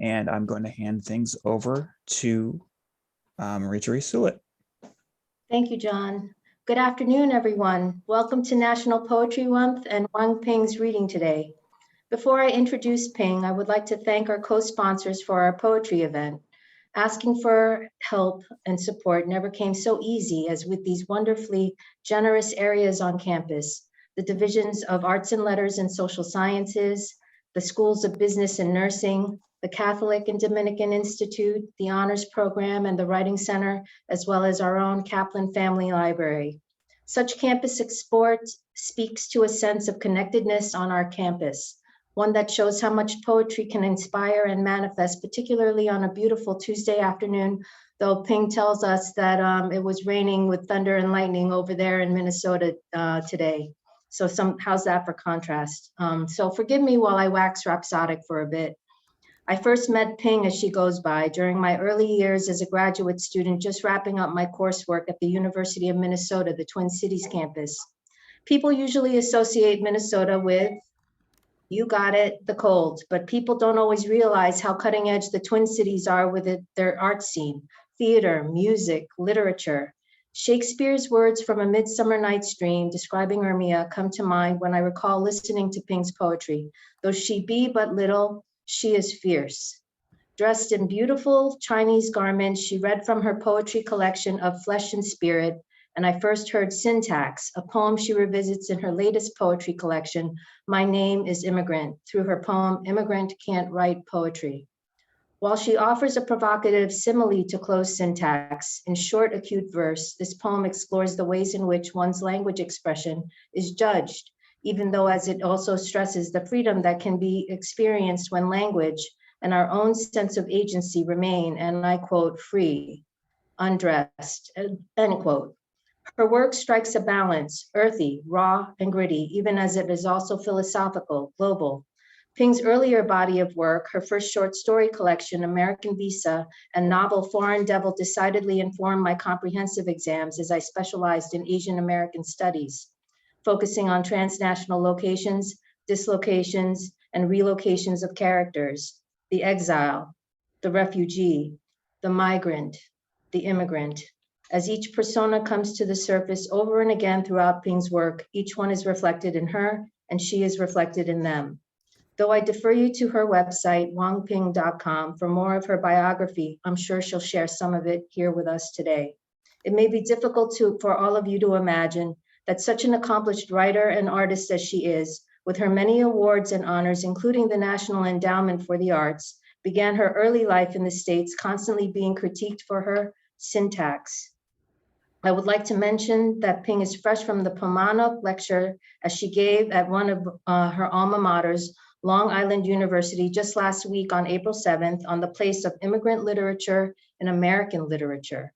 and I'm going to hand things over to Marie-Therese Suet. Thank you, John. Good afternoon, everyone. Welcome to National Poetry Month and Wang Ping's reading today. Before I introduce Ping, I would like to thank our co-sponsors for our poetry event. Asking for help and support never came so easy as with these wonderfully generous areas on campus, the divisions of Arts and Letters and Social Sciences, the Schools of Business and Nursing, the Catholic and Dominican Institute, the Honors Program, and the Writing Center, as well as our own Kaplan Family Library. Such campus support speaks to a sense of connectedness on our campus, one that shows how much poetry can inspire and manifest, particularly on a beautiful Tuesday afternoon, though Ping tells us that it was raining with thunder and lightning over there in Minnesota today. So how's that for contrast? So forgive me while I wax rhapsodic for a bit. I first met Ping as she goes by during my early years as a graduate student, just wrapping up my coursework at the University of Minnesota, the Twin Cities campus. People usually associate Minnesota with, you got it, the cold, but people don't always realize how cutting edge the Twin Cities are with their art scene, theater, music, literature. Shakespeare's words from A Midsummer Night's Dream describing Urmia come to mind when I recall listening to Ping's poetry. Though she be but little, she is fierce. Dressed in beautiful Chinese garments, she read from her poetry collection of Flesh and Spirit, and I first heard Syntax, a poem she revisits in her latest poetry collection, My Name is Immigrant, through her poem, Immigrant Can't Write Poetry. While she offers a provocative simile to close syntax, in short, acute verse, this poem explores the ways in which one's language expression is judged, even though as it also stresses the freedom that can be experienced when language and our own sense of agency remain, and I quote, free, undressed, end quote. Her work strikes a balance, earthy, raw, and gritty, even as it is also philosophical, global. Ping's earlier body of work, her first short story collection, American Visa, and novel Foreign Devil decidedly informed my comprehensive exams as I specialized in Asian American studies, focusing on transnational locations, dislocations, and relocations of characters, the exile, the refugee, the migrant, the immigrant. As each persona comes to the surface over and again throughout Ping's work, each one is reflected in her and she is reflected in them. Though I defer you to her website, wangping.com, for more of her biography, I'm sure she'll share some of it here with us today. It may be difficult for all of you to imagine that such an accomplished writer and artist as she is, with her many awards and honors, including the National Endowment for the Arts, began her early life in the States constantly being critiqued for her syntax. I would like to mention that Ping is fresh from the Pomano lecture as she gave at one of her alma maters, Long Island University, just last week on April 7th on the place of immigrant literature and American literature.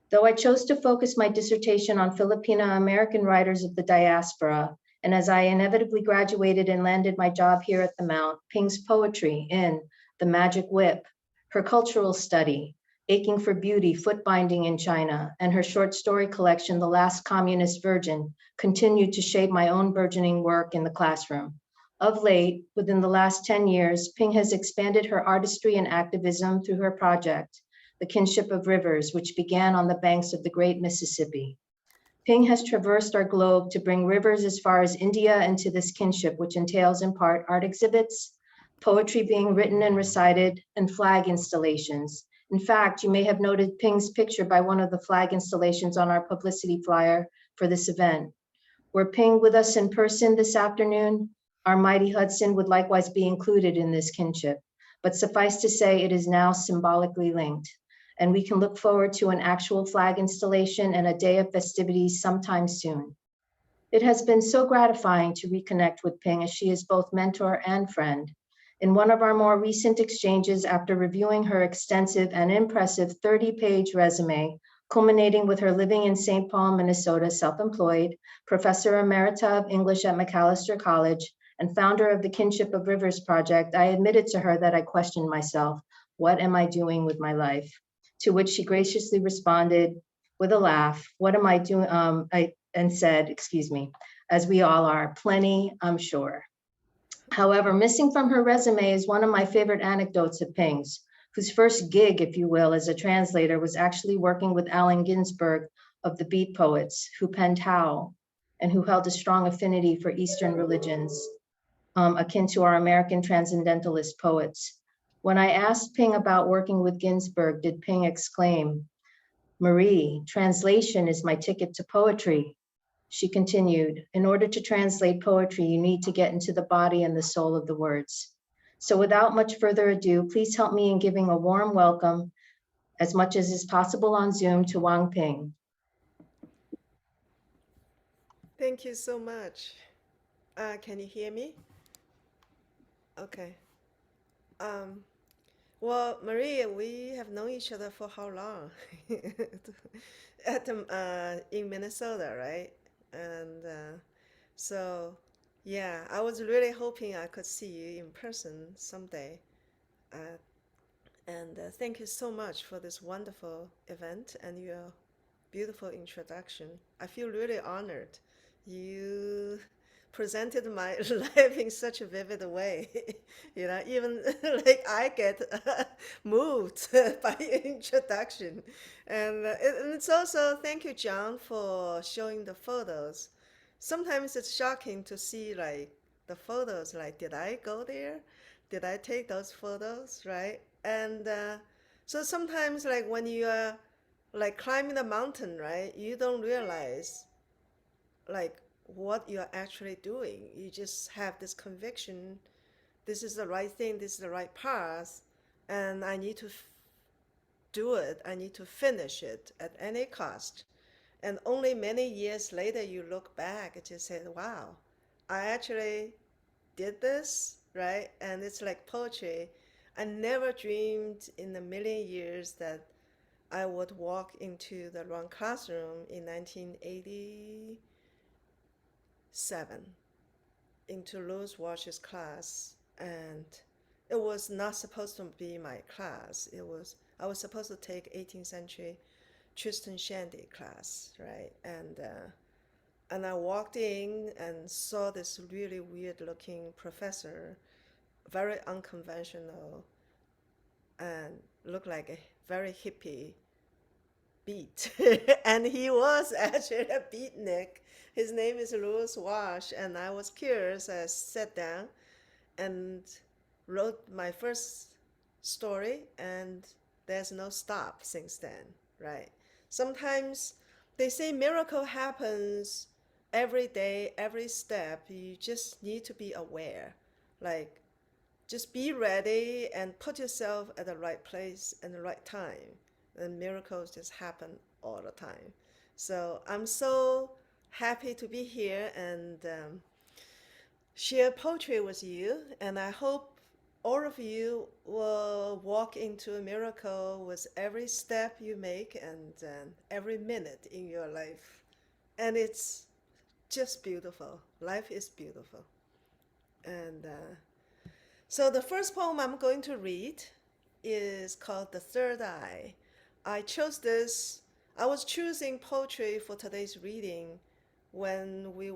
Though I chose to focus my dissertation on Filipino-American writers of the diaspora, and as I inevitably graduated and landed my job here at the Mount, Ping's poetry in The Magic Whip, her cultural study, Aching for Beauty, Foot Binding in China, and her short story collection, The Last Communist Virgin, continued to shape my own burgeoning work in the classroom. Of late, within the last 10 years, Ping has expanded her artistry and activism through her project, The Kinship of Rivers, which began on the banks of the Great Mississippi. Ping has traversed our globe to bring rivers as far as India into this kinship, which entails in part art exhibits, poetry being written and recited, and flag installations. In fact, you may have noted Ping's picture by one of the flag installations on our publicity flyer for this event. Were Ping with us in person this afternoon, our mighty Hudson would likewise be included in this kinship, but suffice to say it is now symbolically linked, and we can look forward to an actual flag installation and a day of festivities sometime soon. It has been so gratifying to reconnect with Ping as she is both mentor and friend. In one of our more recent exchanges, after reviewing her extensive and impressive 30-page resume, culminating with her living in St. Paul, Minnesota, self-employed, professor emerita of English at Macalester College, and founder of the Kinship of Rivers Project, I admitted to her that I questioned myself, what am I doing with my life? To which she graciously responded with a laugh, what am I doing? And said, excuse me, as we all are, plenty, I'm sure. However, missing from her resume is one of my favorite anecdotes of Ping's, whose first gig, if you will, as a translator was actually working with Allen Ginsberg of the Beat Poets, who penned Howl, and who held a strong affinity for Eastern religions, akin to our American transcendentalist poets. When I asked Ping about working with Ginsberg, did Ping exclaim, "Marie, translation is my ticket to poetry." She continued, "In order to translate poetry, you need to get into the body and the soul of the words." So without much further ado, please help me in giving a warm welcome, as much as is possible on Zoom, to Wang Ping. Thank you so much. Can you hear me? Okay. Um, well, Maria, we have known each other for how long? In Minnesota, right? And so, yeah, I was really hoping I could see you in person someday. Uh, and thank you so much for this wonderful event and your beautiful introduction. I feel really honored. You presented my life in such a vivid way. Even like I get moved by your introduction. And it's also thank you, John, for showing the photos. Sometimes it's shocking to see like the photos, like, did I go there? Did I take those photos, right? And so sometimes like when you are like climbing the mountain, right? You don't realize like what you're actually doing. You just have this conviction, this is the right thing, this is the right path, and I need to do it. I need to finish it at any cost. And only many years later, you look back and you say, wow, I actually did this, right? And it's like poetry. I never dreamed in a million years that I would walk into the wrong classroom in 1987 into Louis Walsh's class, and it was not supposed to be my class. I was supposed to take 18th century Tristan Shandy class, right? And I walked in and saw this really weird looking professor, very unconventional, and looked like a very hippie beat. And he was actually a beatnik. His name is Louis Walsh, and I was curious. I sat down and wrote my first story, and there's no stop since then, right? Sometimes they say miracle happens every day, every step. You just need to be aware. Like, just be ready and put yourself at the right place and the right time. And miracles just happen all the time. So I'm so happy to be here and share poetry with you. And I hope all of you will walk into a miracle with every step you make and every minute in your life. And it's just beautiful. Life is beautiful. And so the first poem I'm going to read is called The Third Eye. I chose this, I was choosing poetry for today's reading when we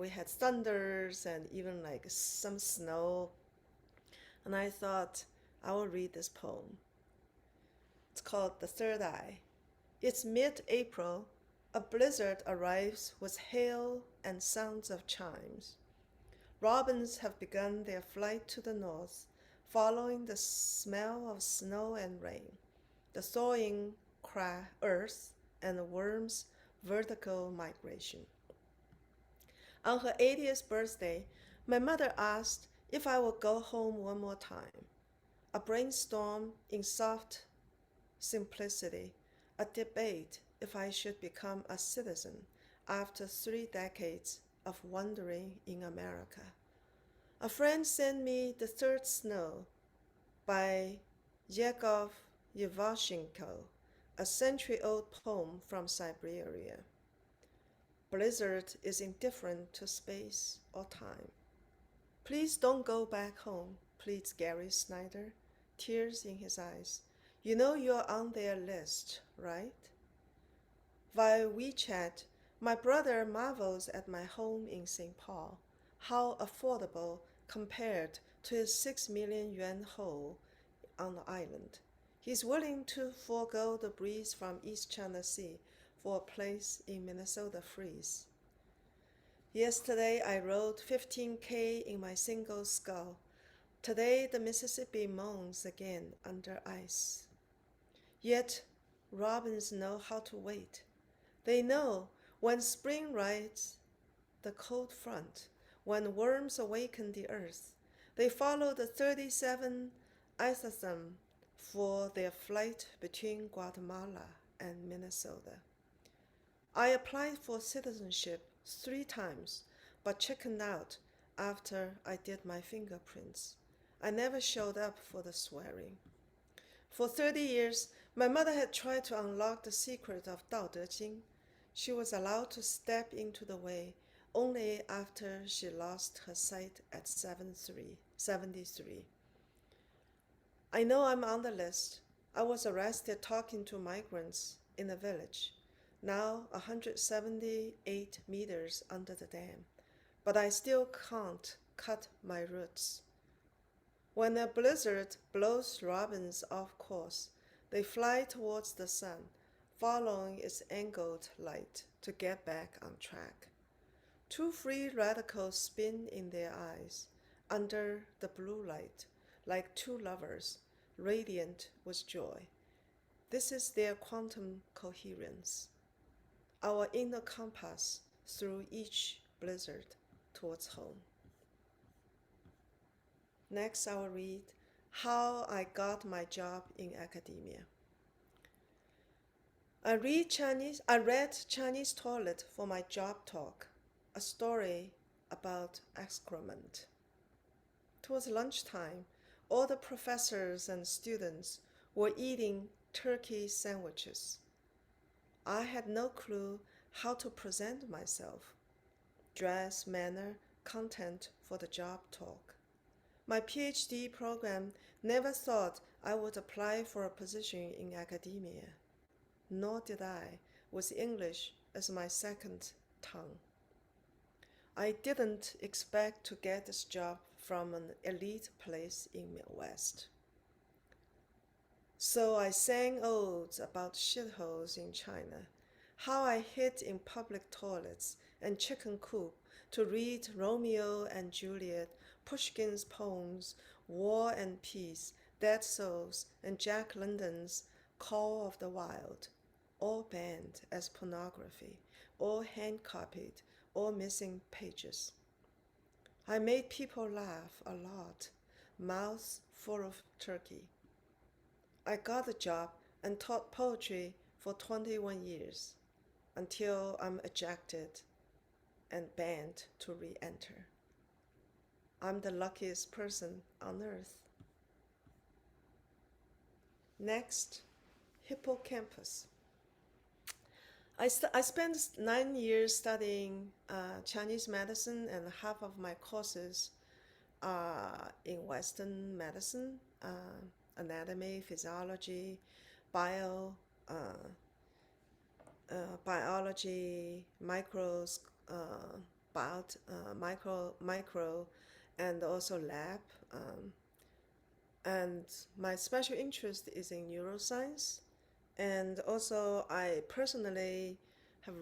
had thunders and even like some snow. And I thought I will read this poem. It's called The Third Eye. It's mid-April. A blizzard arrives with hail and sounds of chimes. Robins have begun their flight to the north, following the smell of snow and rain, the thawing earth, and the worms' vertical migration. On her 80th birthday, my mother asked if I would go home one more time. A brainstorm in soft simplicity, a debate if I should become a citizen after 3 decades of wandering in America. A friend sent me The Third Snow by Yegov Yevashenko, a century-old poem from Siberia. Blizzard is indifferent to space or time. Please don't go back home, pleads Gary Snyder, tears in his eyes. You know you're on their list, right? Via WeChat, my brother marvels at my home in St. Paul, how affordable compared to his 6 million yuan hole on the island. He's willing to forego the breeze from East China Sea for a place in Minnesota freeze. Yesterday I rode 15K in my single scull. Today the Mississippi moans again under ice. Yet robins know how to wait. They know when spring rides the cold front, when worms awaken the earth, they follow the 37 isotherm for their flight between Guatemala and Minnesota. I applied for citizenship 3 times, but chickened out after I did my fingerprints. I never showed up for the swearing. For 30 years, my mother had tried to unlock the secret of Dao De Jing. She was allowed to step into the way only after she lost her sight at 73. I know I'm on the list. I was arrested talking to migrants in a village, now 178 meters under the dam, but I still can't cut my roots. When a blizzard blows robins off course, they fly towards the sun, following its angled light to get back on track. 2 free radicals spin in their eyes under the blue light, like 2 lovers, radiant with joy. This is their quantum coherence, our inner compass through each blizzard towards home. Next, I will read How I Got My Job in Academia. I read Chinese Toilet for my job talk, a story about excrement. Towards lunchtime, all the professors and students were eating turkey sandwiches. I had no clue how to present myself, dress, manner, content for the job talk. My PhD program never thought I would apply for a position in academia, nor did I with English as my second tongue. I didn't expect to get this job from an elite place in Midwest. So I sang odes about shitholes in China, how I hid in public toilets and chicken coop to read Romeo and Juliet, Pushkin's poems, War and Peace, Dead Souls, and Jack London's Call of the Wild, all banned as pornography, all hand-copied, all missing pages. I made people laugh a lot, mouths full of turkey. I got the job and taught poetry for 21 years, until I'm ejected and banned to re-enter. I'm the luckiest person on earth. Next, hippocampus. I spent 9 years studying Chinese medicine, and half of my courses are in Western medicine, anatomy, physiology, biology, micro, and also lab. And my special interest is in neuroscience. And also I personally have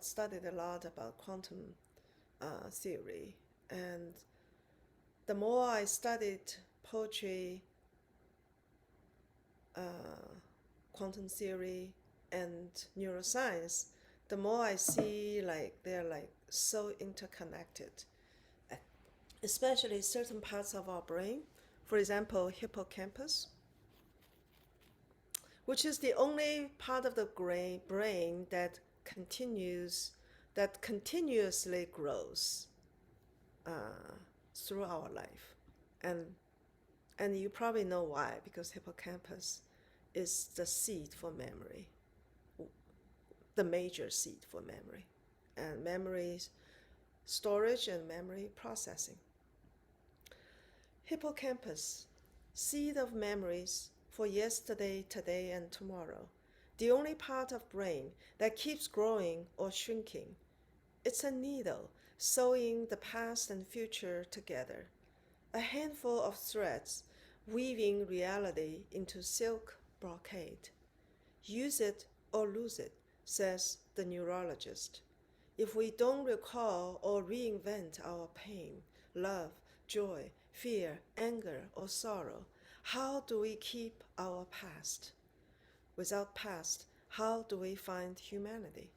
studied a lot about quantum theory. And the more I studied poetry, quantum theory, and neuroscience, the more I see they're so interconnected, especially certain parts of our brain. For example, hippocampus, which is the only part of the brain that continuously grows through our life. And you probably know why, because hippocampus is the seat for memory, the major seat for memory, and memory storage and memory processing. Hippocampus, seed of memories for yesterday, today, and tomorrow, the only part of brain that keeps growing or shrinking. It's a needle sewing the past and future together, a handful of threads weaving reality into silk brocade. Use it or lose it, says the neurologist. If we don't recall or reinvent our pain, love, joy, fear, anger, or sorrow, how do we keep our past? Without past, how do we find humanity?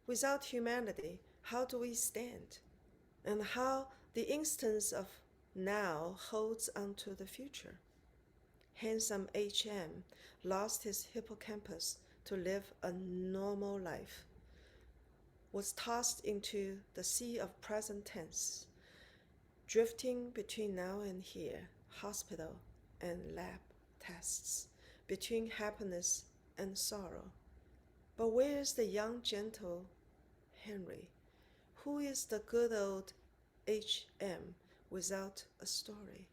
Without humanity, how do we stand? And how the instance of now holds onto the future. Handsome H.M. lost his hippocampus to live a normal life, was tossed into the sea of present tense, drifting between now and here, hospital and lab tests, between happiness and sorrow. But where is the young, gentle Henry? Who is the good old H.M. without a story?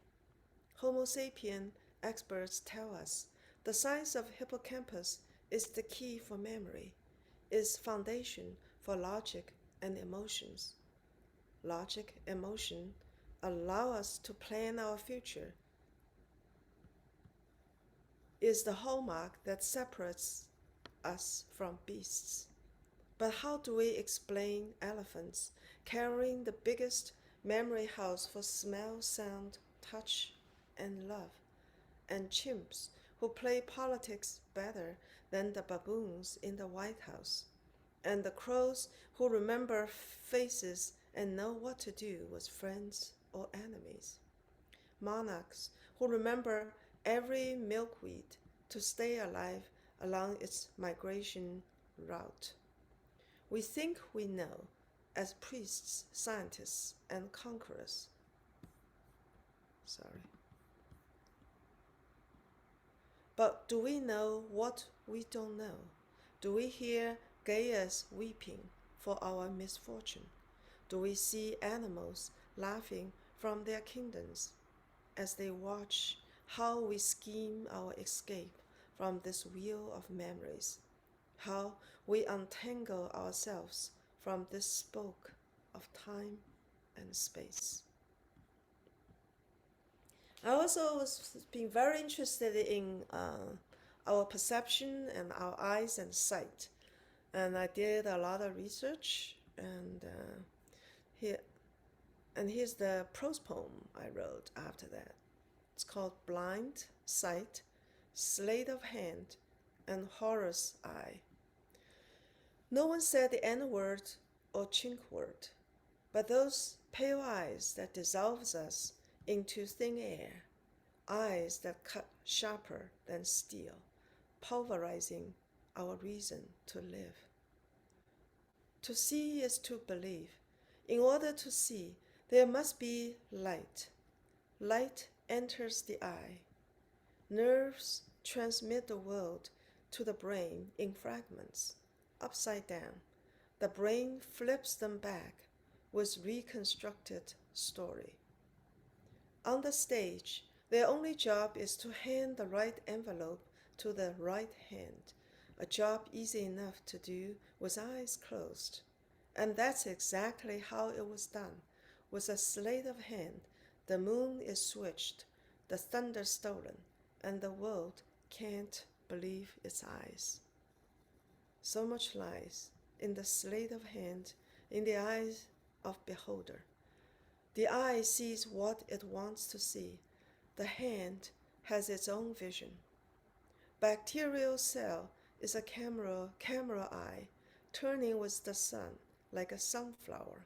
Homo sapien experts tell us the science of hippocampus is the key for memory, is foundation for logic and emotions. Logic, emotion allow us to plan our future, is the hallmark that separates us from beasts. But how do we explain elephants carrying the biggest memory house for smell, sound, touch, and love, and chimps who play politics better than the baboons in the White House, and the crows who remember faces and know what to do with friends or enemies, monarchs who remember every milkweed to stay alive along its migration route? We think we know as priests, scientists, and conquerors. But do we know what we don't know? Do we hear Gaia's weeping for our misfortune? Do we see animals laughing from their kingdoms as they watch how we scheme our escape from this wheel of memories, how we untangle ourselves from this spoke of time and space? I also was being very interested in our perception and our eyes and sight, and I did a lot of research. And here's the prose poem I wrote after that. It's called Blind Sight, Sleight of Hand, and Horror's Eye. No one said the N-word or chink word, but those pale eyes that dissolves us into thin air, eyes that cut sharper than steel, pulverizing our reason to live. To see is to believe. In order to see, there must be light. Light enters the eye. Nerves transmit the world to the brain in fragments, upside down. The brain flips them back with reconstructed story. On the stage, their only job is to hand the right envelope to the right hand, a job easy enough to do with eyes closed. And that's exactly how it was done. With a sleight of hand, the moon is switched, the thunder stolen, and the world can't believe its eyes. So much lies in the sleight of hand, in the eyes of beholder. The eye sees what it wants to see. The hand has its own vision. Bacterial cell is a camera eye, turning with the sun like a sunflower.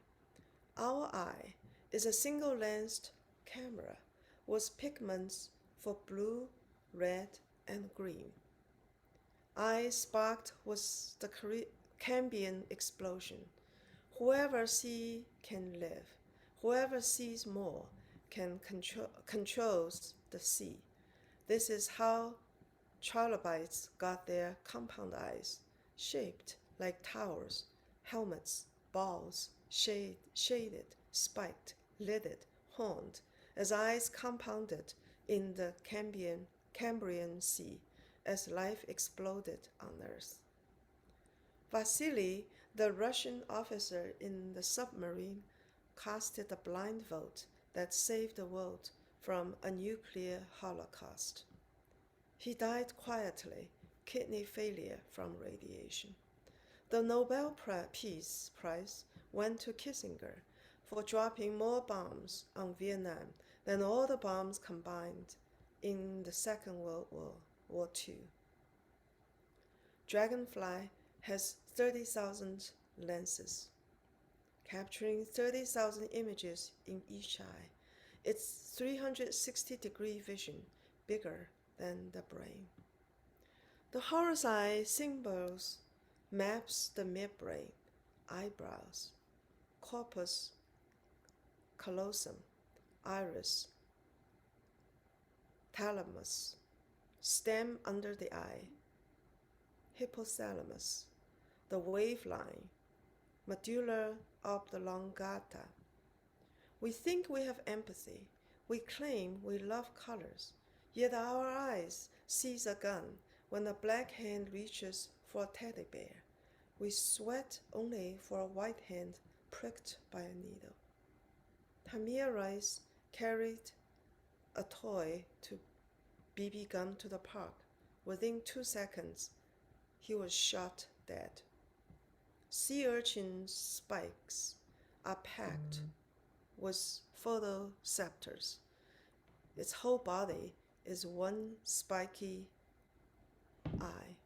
Our eye is a single-lensed camera with pigments for blue, red, and green. Eye sparked with the Cambrian explosion. Whoever sees can live. Whoever sees more can controls the sea. This is how trilobites got their compound eyes, shaped like towers, helmets, balls, shaded, spiked, lidded, horned, as eyes compounded in the Cambrian Sea as life exploded on Earth. Vasily, the Russian officer in the submarine, casted a blind vote that saved the world from a nuclear holocaust. He died quietly, kidney failure from radiation. The Nobel Peace Prize went to Kissinger for dropping more bombs on Vietnam than all the bombs combined in the Second World War, War II. Dragonfly has 30,000 lenses, capturing 30,000 images in each eye. It's 360-degree vision, bigger than the brain. The horus eye symbols maps the midbrain, eyebrows, corpus callosum, iris, thalamus, stem under the eye, hypothalamus, the waveline, medulla oblongata. We think we have empathy. We claim we love colors, yet our eyes seize a gun when a black hand reaches for a teddy bear. We sweat only for a white hand pricked by a needle. Tamir Rice carried a toy to BB gun to the park. Within 2 seconds, he was shot dead. Sea urchin spikes are packed with photoceptors. Its whole body is one spiky eye.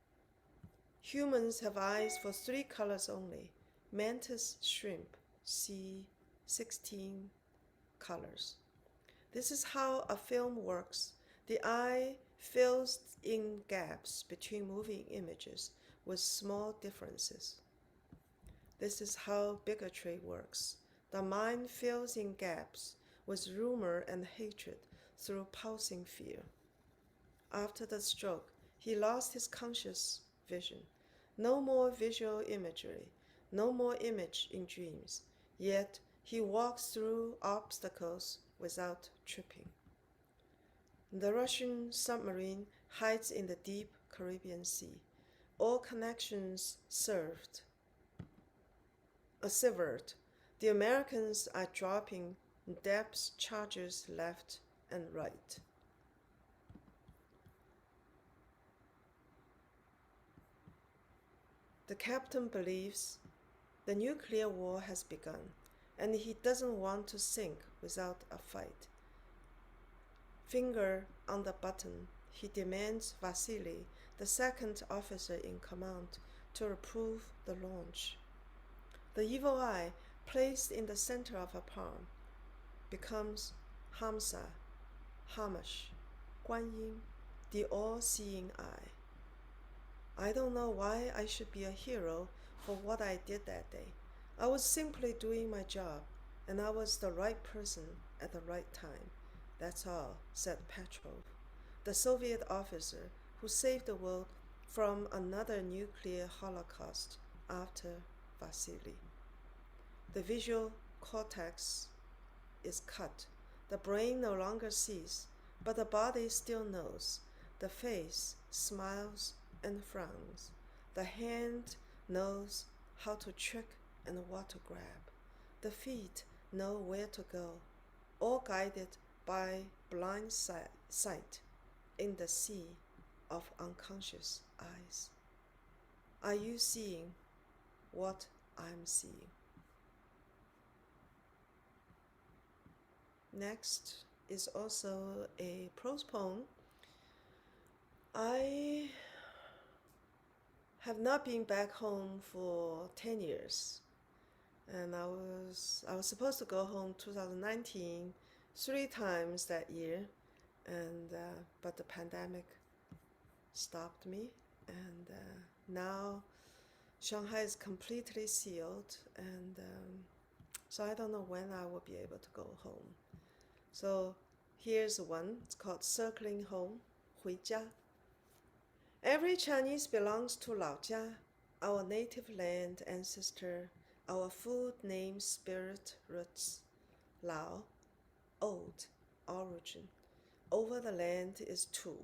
Humans have eyes for 3 colors only. Mantis shrimp see 16 colors. This is how a film works. The eye fills in gaps between moving images with small differences. This is how bigotry works. The mind fills in gaps with rumor and hatred through pulsing fear. After the stroke, he lost his conscious vision. No more visual imagery, no more image in dreams. Yet he walks through obstacles without tripping. The Russian submarine hides in the deep Caribbean Sea. All connections severed. The Americans are dropping depth charges left and right. The captain believes the nuclear war has begun, and he doesn't want to sink without a fight. Finger on the button, he demands Vasily, the second officer in command, to approve the launch. The evil eye, placed in the center of a palm, becomes Hamsa, Hamash, Guanyin, the all-seeing eye. I don't know why I should be a hero for what I did that day. I was simply doing my job, and I was the right person at the right time. That's all, said Petrov, the Soviet officer who saved the world from another nuclear holocaust after Vasily. The visual cortex is cut. The brain no longer sees, but the body still knows. The face smiles and frowns. The hand knows how to trick and what to grab. The feet know where to go, all guided by blind sight in the sea of unconscious eyes. Are you seeing what I'm seeing? Next is also a prose poem. I have not been back home for 10 years. And I was supposed to go home 2019 3 times that year, and but the pandemic stopped me, and now Shanghai is completely sealed, and so I don't know when I will be able to go home. So here's one. It's called Circling Home, 回家. Every Chinese belongs to 老家, our native land, ancestor, our food name, spirit, roots. 老, old, origin. Over the land is Tu,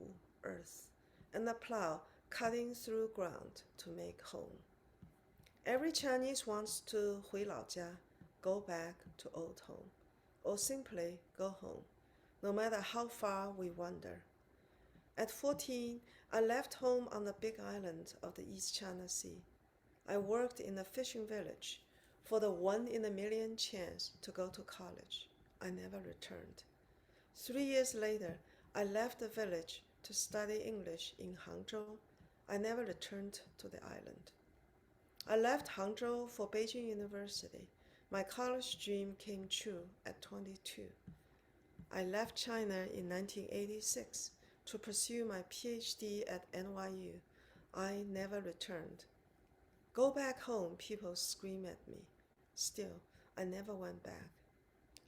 earth, and a plow cutting through ground to make home. Every Chinese wants to 回老家, go back to old home, or simply go home, no matter how far we wander. At 14, I left home on the big island of the East China Sea. I worked in a fishing village for the one-in-a-million chance to go to college. I never returned. 3 years later, I left the village to study English in Hangzhou. I never returned to the island. I left Hangzhou for Beijing University. My college dream came true at 22. I left China in 1986 to pursue my PhD at NYU. I never returned. Go back home, people scream at me. Still, I never went back.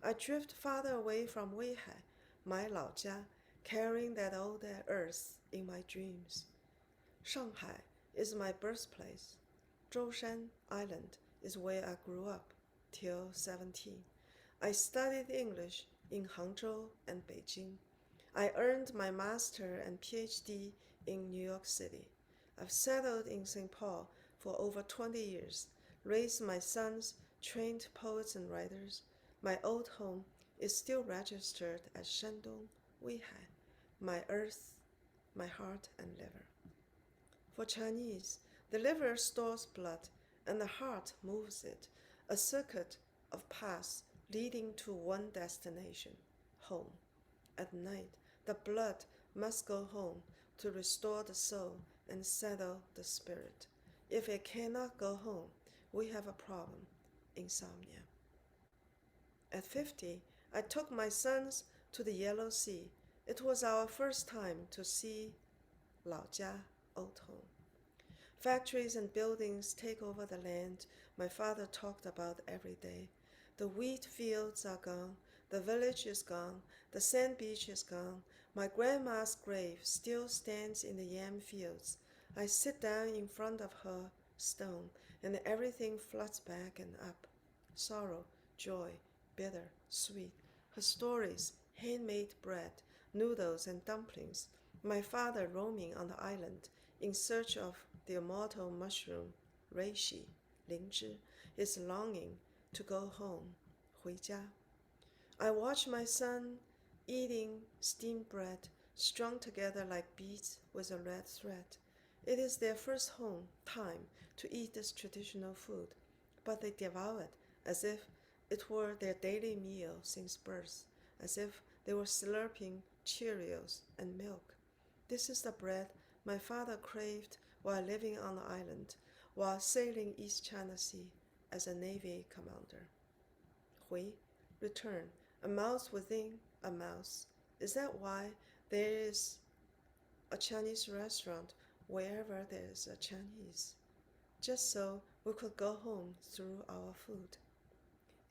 I drift farther away from Weihai, my 老家, carrying that old earth in my dreams. Shanghai is my birthplace. Zhoushan Island is where I grew up till 17. I studied English in Hangzhou and Beijing. I earned my master and PhD in New York City. I've settled in St. Paul for over 20 years, raised my sons, trained poets and writers. My old home is still registered as Shandong, Weihai, my earth, my heart and liver. For Chinese, the liver stores blood and the heart moves it, a circuit of paths leading to one destination, home. At night, the blood must go home to restore the soul and settle the spirit. If it cannot go home, we have a problem, insomnia. At 50, I took my sons to the Yellow Sea. It was our first time to see 老家, old home. Factories and buildings take over the land my father talked about every day. The wheat fields are gone, the village is gone, the sand beach is gone. My grandma's grave still stands in the yam fields. I sit down in front of her stone, and everything floods back and up. Sorrow, joy, bitter, sweet. Her stories, handmade bread, noodles and dumplings. My father roaming on the island in search of the immortal mushroom, reishi, lingzhi, is longing to go home, 回家. I watch my son eating steamed bread, strung together like beads with a red thread. It is their first home time to eat this traditional food, but they devour it as if it were their daily meal since birth, as if they were slurping Cheerios and milk. This is the bread my father craved while living on the island, while sailing East China Sea as a Navy commander. 回, return, a mouse within a mouse. Is that why there is a Chinese restaurant wherever there is a Chinese? Just so we could go home through our food.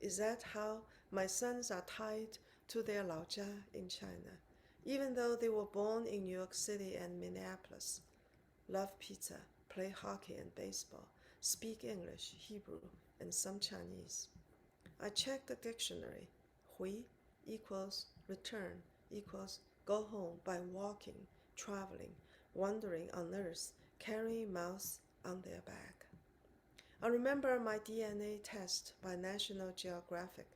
Is that how my sons are tied to their 老家 in China, even though they were born in New York City and Minneapolis? Love pizza, play hockey and baseball, speak English, Hebrew, and some Chinese. I checked the dictionary. 回 equals return equals go home by walking, traveling, wandering on earth, carrying mouths on their back. I remember my DNA test by National Geographic.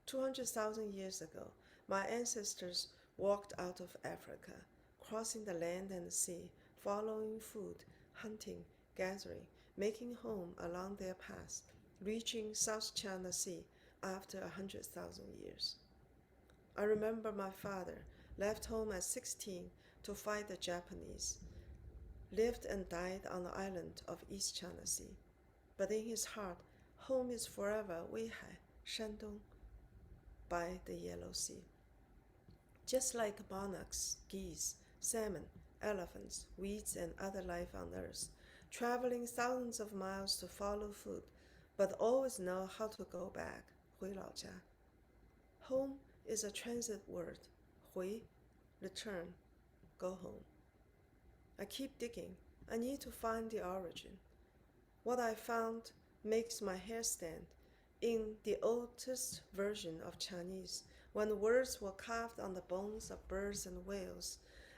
200,000 years ago, my ancestors walked out of Africa, crossing the land and the sea, following food, hunting, gathering, making home along their paths, reaching South China Sea after 100,000 years. I remember my father left home at 16 to fight the Japanese, lived and died on the island of East China Sea. But in his heart, home is forever Weihai, Shandong, by the Yellow Sea. Just like monarchs, geese, salmon, elephants, weeds, and other life on earth, traveling thousands of miles to follow food, but always know how to go back, 回老家. Home is a transit word, 回, return, go home. I keep digging. I need to find the origin. What I found makes my hair stand. In the oldest version of Chinese, when words were carved on the bones of birds and whales,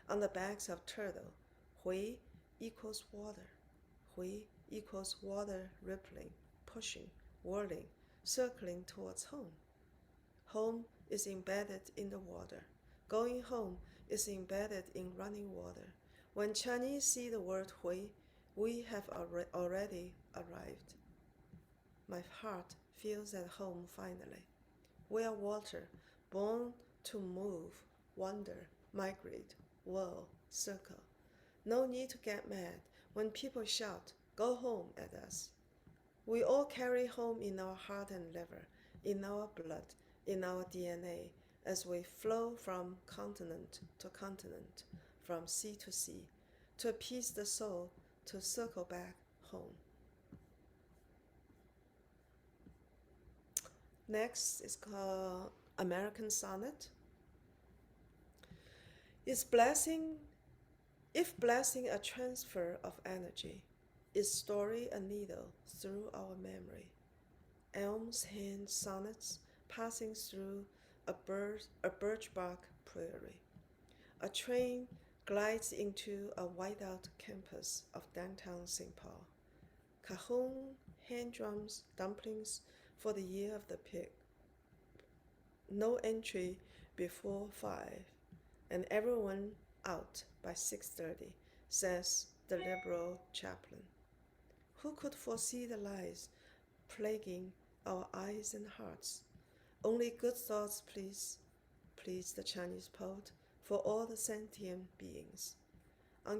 on the backs of turtle, 回 equals water. 回 equals water rippling, pushing, whirling, circling towards home. Home is embedded in the water. Going home is embedded in running water. When Chinese see the word hui, we have already arrived. My heart feels at home finally. We are water, born to move, wander, migrate, whirl, circle. No need to get mad when people shout, "Go home" at us. We all carry home in our heart and liver, in our blood, in our DNA, as we flow from continent to continent, from sea to sea, to appease the soul, to circle back home. Next is called American Sonnet. If blessing a transfer of energy, is story a needle through our memory? Elm's hand sonnets passing through a birch bark prairie. A train glides into a whiteout campus of downtown St. Paul. Cajon, hand drums, dumplings for the year of the pig. No entry before 5, and everyone out by 6:30, says the liberal chaplain. Who could foresee the lies plaguing our eyes and hearts? Only good thoughts, please the Chinese poet, for all the sentient beings. On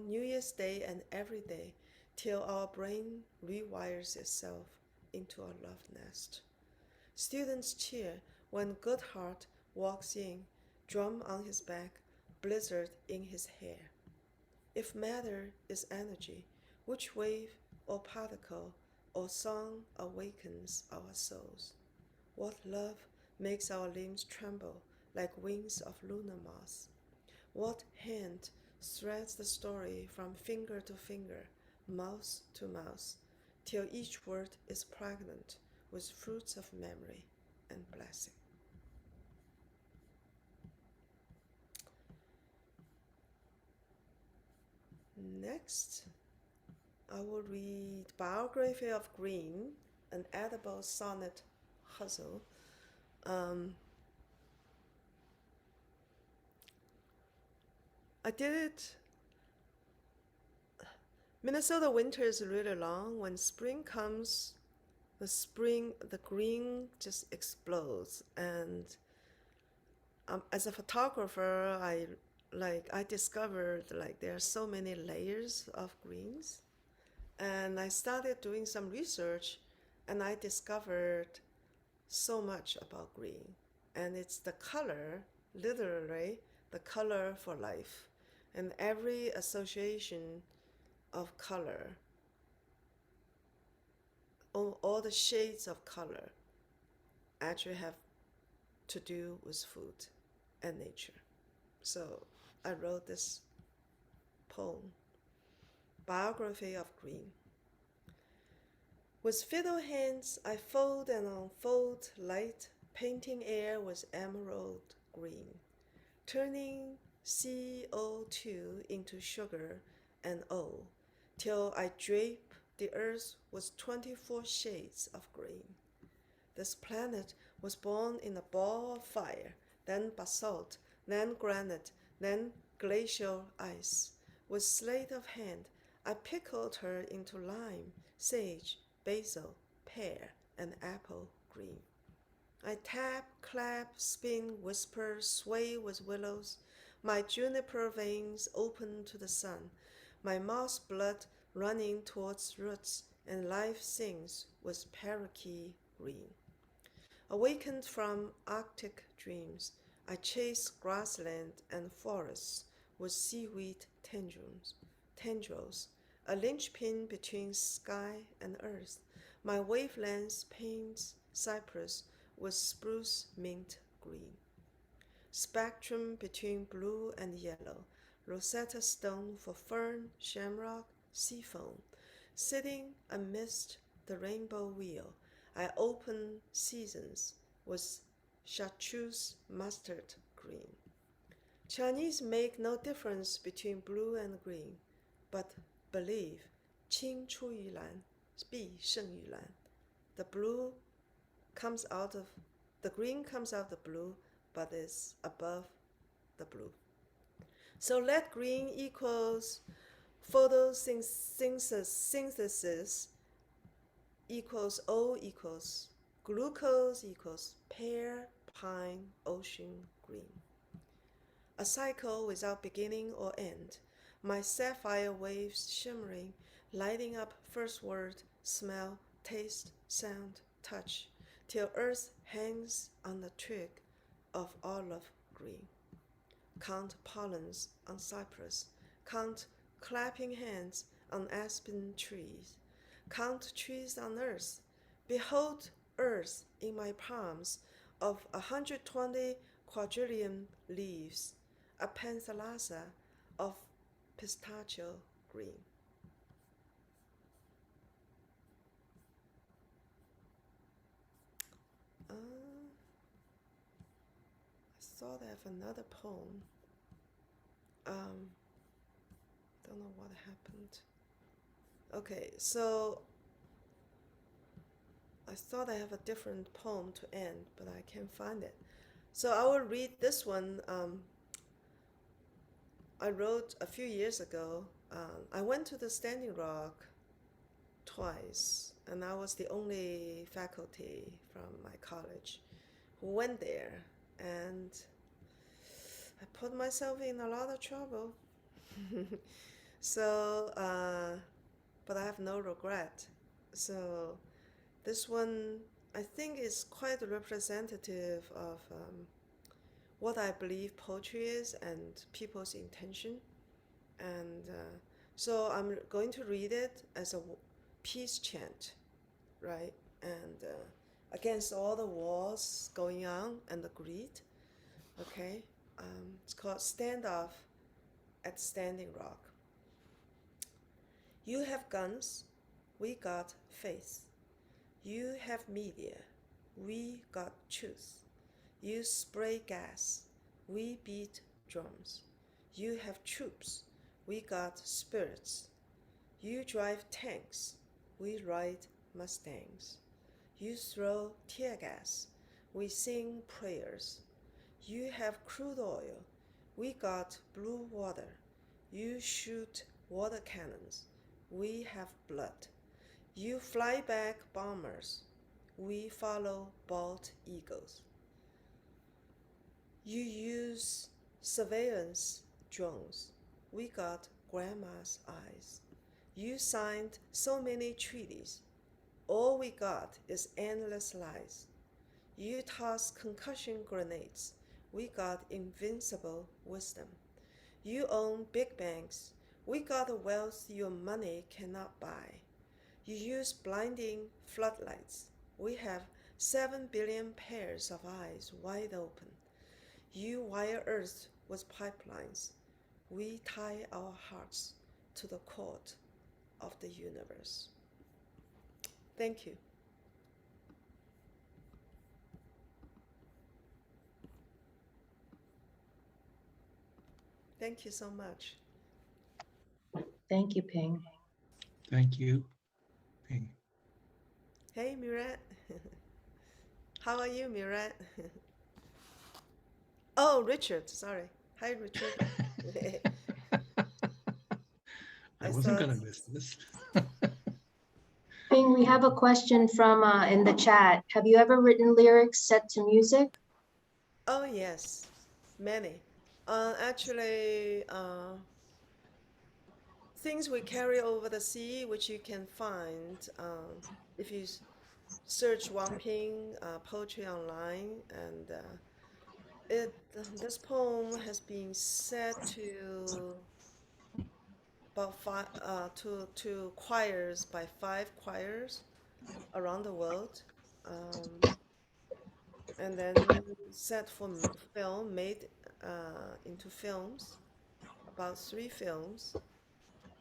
New Year's Day and every day, till our brain rewires itself into a love nest. Students cheer when Goodhart walks in, drum on his back, blizzard in his hair. If matter is energy, which wave or particle or song awakens our souls? What love makes our limbs tremble like wings of lunar moths? What hand threads the story from finger to finger, mouth to mouth, till each word is pregnant with fruits of memory and blessing? Next, I will read Biography of Green, an edible sonnet puzzle. I did it. Minnesota winter is really long. When spring comes, the green just explodes. And as a photographer, I discovered there are so many layers of greens. And I started doing some research, and I discovered so much about green. And it's the color, literally, the color for life. And every association of color, all the shades of color, actually have to do with food and nature. So I wrote this poem, Biography of Green. With fiddle hands, I fold and unfold light, painting air with emerald green, turning CO2 into sugar and O, till I drape the earth with 24 shades of green. This planet was born in a ball of fire, then basalt, then granite, then glacial ice. With sleight of hand, I pickled her into lime, sage, basil, pear, and apple green. I tap, clap, spin, whisper, sway with willows. My juniper veins open to the sun, my moss blood running towards roots, and life sings with parakeet green. Awakened from Arctic dreams, I chase grassland and forests with seaweed tendrils, a linchpin between sky and earth. My wavelengths paints cypress with spruce mint green. Spectrum between blue and yellow, Rosetta Stone for fern, shamrock, sea foam. Sitting amidst the rainbow wheel, I open seasons with chartreuse mustard green. Chinese make no difference between blue and green, but believe 青出于蓝必胜于蓝. the blue comes out of, the green comes out of the blue, but is above the blue. So let green equals photosynthesis equals O equals glucose equals pear, pine, ocean, green. A cycle without beginning or end. My sapphire waves shimmering, lighting up first word, smell, taste, sound, touch, till earth hangs on the twig of olive green. Count pollens on cypress, count clapping hands on aspen trees, count trees on earth. Behold earth in my palms of 120 quadrillion leaves, a panthalassa of pistachio green. I thought I have another poem. Don't know what happened. Okay, so I thought I have a different poem to end, but I can't find it. So I will read this one. I wrote a few years ago. I went to the Standing Rock twice, and I was the only faculty from my college who went there, and I put myself in a lot of trouble. So, but I have no regret. So this one, I think, is quite representative of what I believe poetry is and people's intention. And so I'm going to read it as a peace chant, right? And against all the wars going on and the greed, okay? It's called Standoff at Standing Rock. You have guns, we got faith. You have media, we got truth. You spray gas, we beat drums. You have troops, we got spirits. You drive tanks, we ride Mustangs. You throw tear gas, we sing prayers. You have crude oil, we got blue water. You shoot water cannons, we have blood. You fly back bombers, we follow bald eagles. You use surveillance drones, we got grandma's eyes. You signed so many treaties, all we got is endless lies. You toss concussion grenades, we got invincible wisdom. You own big banks, we got the wealth your money cannot buy. You use blinding floodlights, we have 7 billion pairs of eyes wide open. You wire earth with pipelines, we tie our hearts to the cord of the universe. Thank you. Thank you so much. Thank you, Ping. Thank you, Ping. Hey, Mirat. How are you, Mirat? Oh, Richard, sorry. Hi, Richard. I I wasn't thought- gonna miss this. Ping, we have a question from in the chat. Have you ever written lyrics set to music? Oh, yes, many. Actually, things we carry over the sea, which you can find if you search Wang Ping poetry online, and this poem has been set to about to choirs by 5 choirs around the world, and then set for film, made into films, about 3 films,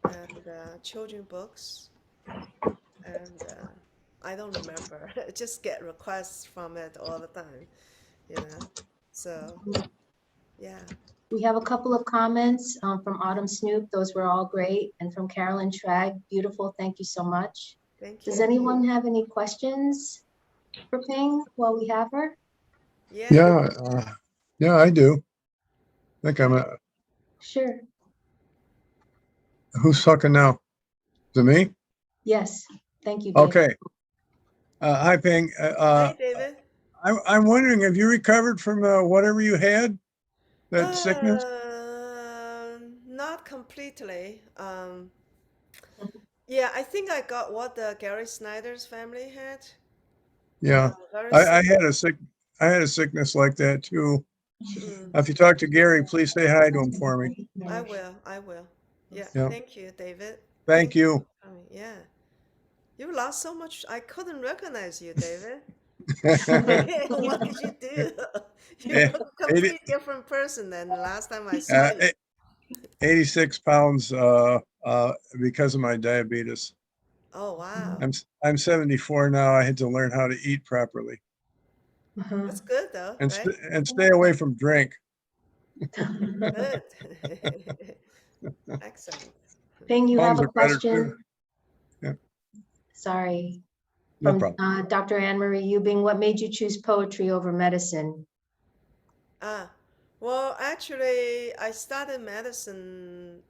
and children books, and I don't remember. I just get requests from it all the time, you know. So, yeah. We have a couple of comments from Autumn Snoop. Those were all great. And from Carolyn Tragg, beautiful. Thank you so much. Thank Does you. anyone have any questions for Ping while we have her? Yeah. Yeah, I do. I think I'm, Sure. who's talking now? Is it me? Yes. Thank you, David. Okay. Hi, Ping. Hey, David. I'm wondering, have you recovered from whatever you had, that sickness? Not completely. Yeah, I think I got what the Gary Snyder's family had. Yeah, Very I, I similar. had a sick, I had a sickness like that too. Mm, If you talk to Gary, please say hi to him for me. I will. I will. Yeah. Yeah, Thank you, David. thank Thank you you. for coming. Yeah. You lost so much. I couldn't recognize you, David. What did you do? You Eh, look a 80, complete different person than the last time I saw you. 86 pounds because of my diabetes. Oh, wow. I'm 74 now. I had to learn how to eat properly Uh-huh. That's good though, and right? and stay away from drink. Good. Excellent. Ping, you have Palms a are better too. question? Yeah, Sorry. no From problem. Dr. Anne-Marie Eubing, what made you choose poetry over medicine? Ah, well, actually, I started medicine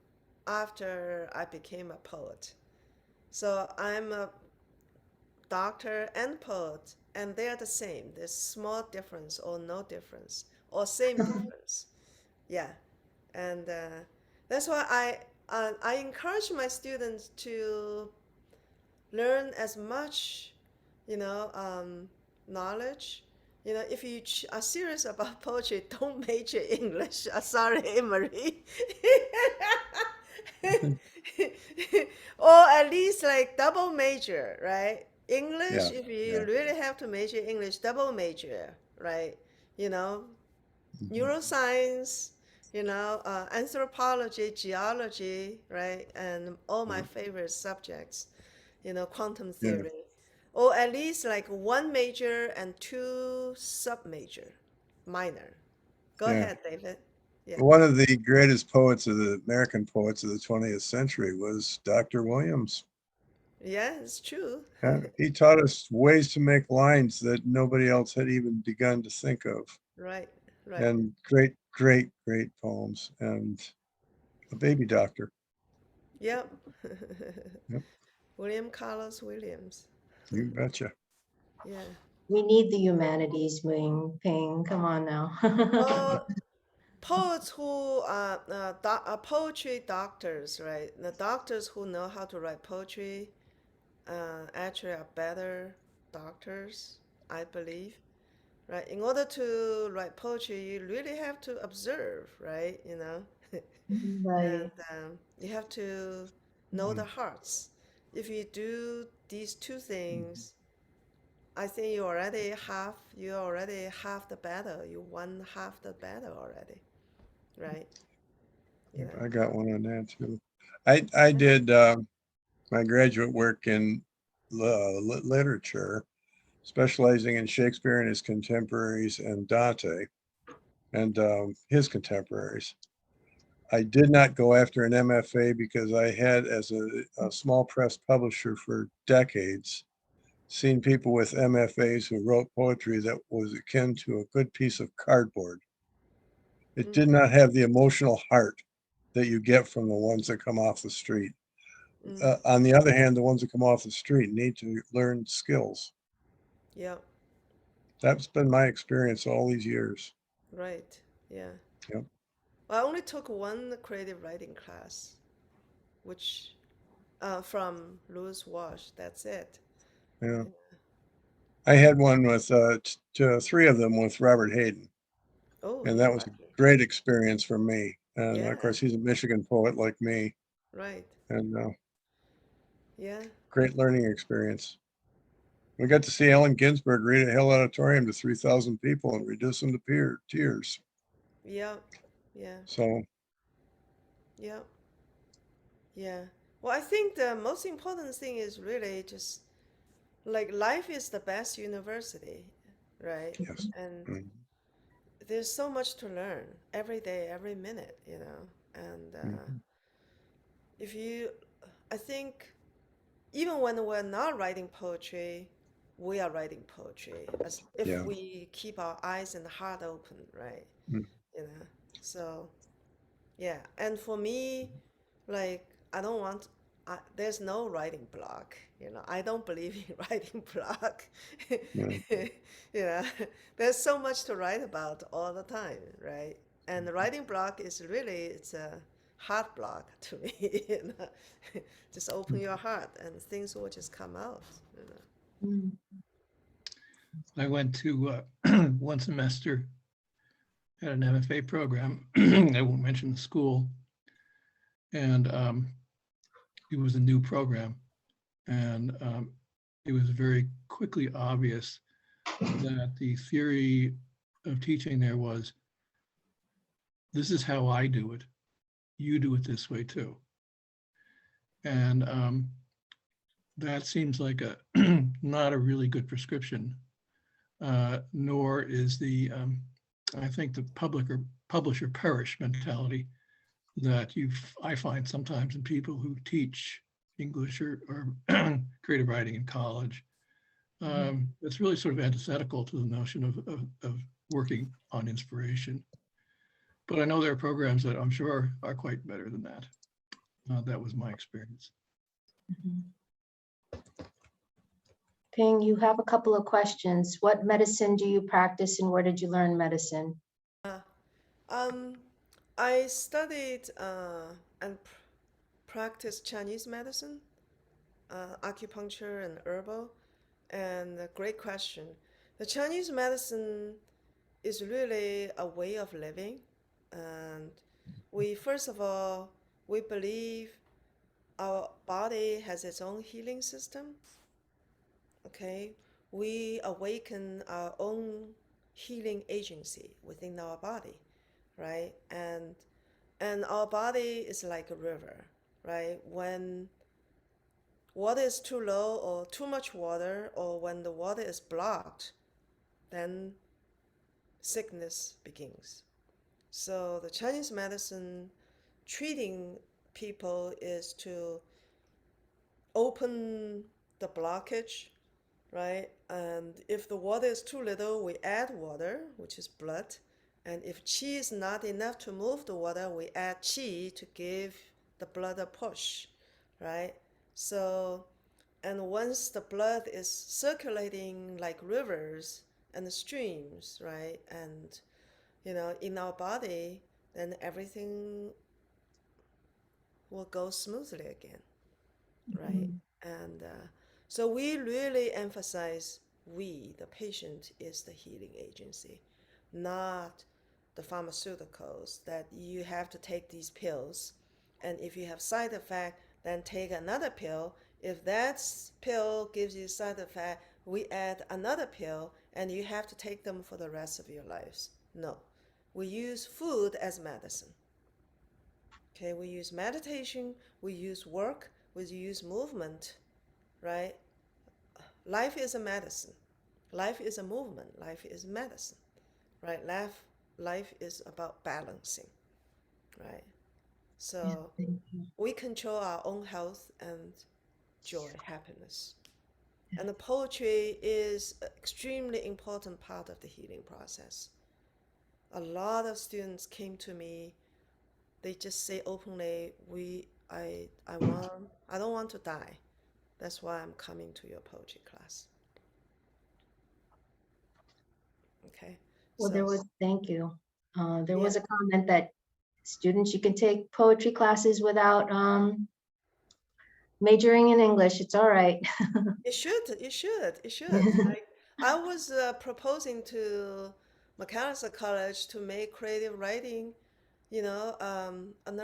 after I became a poet. So I'm a doctor and poet, and they are the same. There's small difference or no difference or same difference. Yeah, and that's why I encourage my students to learn as much, you know, knowledge. You know, if you are serious about poetry, don't major English. Sorry, Marie. Or at least like double major, right? Yeah, English, if you yeah. really have to major English, double major, right? You know, Mhm. neuroscience, anthropology, geology, right? And all my Yeah, favorite subjects, quantum yeah. theory. Or at least like one major and two sub-major, minor. Go Yeah. ahead, David. Yeah. One of the greatest poets of the American poets of the 20th century was Dr. Williams. Yeah, it's true. He taught us ways to make lines that nobody else had even begun to think of. Right, right. And great, great, great poems. And a baby doctor. Yep. Yep, William Carlos Williams. you betcha. Yeah. We need the humanities, Ping. Come on now. Well, poets who are poetry doctors, right? The doctors who know how to write poetry actually are better doctors, I believe, right? In order to write poetry, you really have to observe, right? Right. And you have to know the hearts. If you do these two things, I think you already half the battle. You won half the battle already, right? You know. I got one on that too. I did my graduate work in literature, specializing in Shakespeare and his contemporaries and Dante and his contemporaries. I did not go after an MFA because I had, as a small press publisher for decades, seen people with MFAs who wrote poetry that was akin to a good piece of cardboard. It Mm, did not have the emotional heart that you get from the ones that come off the street. mm, On the other hand, the ones that come off the street need to learn skills. yeah, That's been my experience all these years. right. Yeah. Yep. I only took one creative writing class, which from Louis Walsh. That's it. Yeah. I had one with three of them with Robert Hayden, Oh, and you're that was a lucky. great experience for me. And of Yeah, course, he's a Michigan poet like me, right. and Yeah. great learning experience. We got to see Allen Ginsberg read a Hill Auditorium to 3,000 people and reduce them to tears. Yeah. Yeah. So, Yeah. Yeah. Well, I think the most important thing is really just like life is the best university, right? yes. And Mhm. there's so much to learn every day, every minute. And Mhm. if you, I think even when we're not writing poetry, we are writing poetry as if Yeah. we keep our eyes and heart open, right? Mm. You know, so yeah. And for me, like, I don't want, there's no writing block, I don't believe in writing block. Yeah. You know, there's so much to write about all the time, right? And the writing block is really, it's a heart block to me, Just open your heart and things will just come out. Mm. I went to one semester at an MFA program. I won't mention the school. And it was a new program. And it was very quickly obvious that the theory of teaching there was, this is how I do it. You do it this way too. And that seems like a not a really good prescription, nor is the, I think the publish or perish mentality that I find sometimes in people who teach English or creative writing in college. It's really sort of antithetical to the notion of working on inspiration. But I know there are programs that I'm sure are quite better than that. That was my experience. Mhm. Ping, you have a couple of questions. What medicine do you practice and where did you learn medicine? Um, I studied and practiced Chinese medicine, acupuncture and herbal. And a great question. The Chinese medicine is really a way of living. And first of all, we believe our body has its own healing system. Okay, we awaken our own healing agency within our body, right? And our body is like a river, right? When water is too low or too much water, or when the water is blocked, then sickness begins. So the Chinese medicine treating people is to open the blockage, right? And if the water is too little, we add water, which is blood. And if qi is not enough to move the water, we add qi to give the blood a push, right? So, and once the blood is circulating like rivers and streams, right? And, in our body, then everything will go smoothly again, right? And so we really emphasize the patient is the healing agency, not the pharmaceuticals that you have to take these pills. And if you have side effect, then take another pill. If that pill gives you side effect, we add another pill and you have to take them for the rest of your lives. No, we use food as medicine. Okay, we use meditation, we use work, we use movement, right? Life is a medicine. Life is a movement. Life is medicine, right? Life is about balancing, right? So we control our own health and joy, happiness. And the poetry is an extremely important part of the healing process. A lot of students came to me, they just say openly, I don't want to die. That's why I'm coming to your poetry class. Okay. Well, So thank you. There yeah, was a comment that students, you can take poetry classes without majoring in English. It's all right. it should. Like I was proposing to McAllister College to make creative writing, a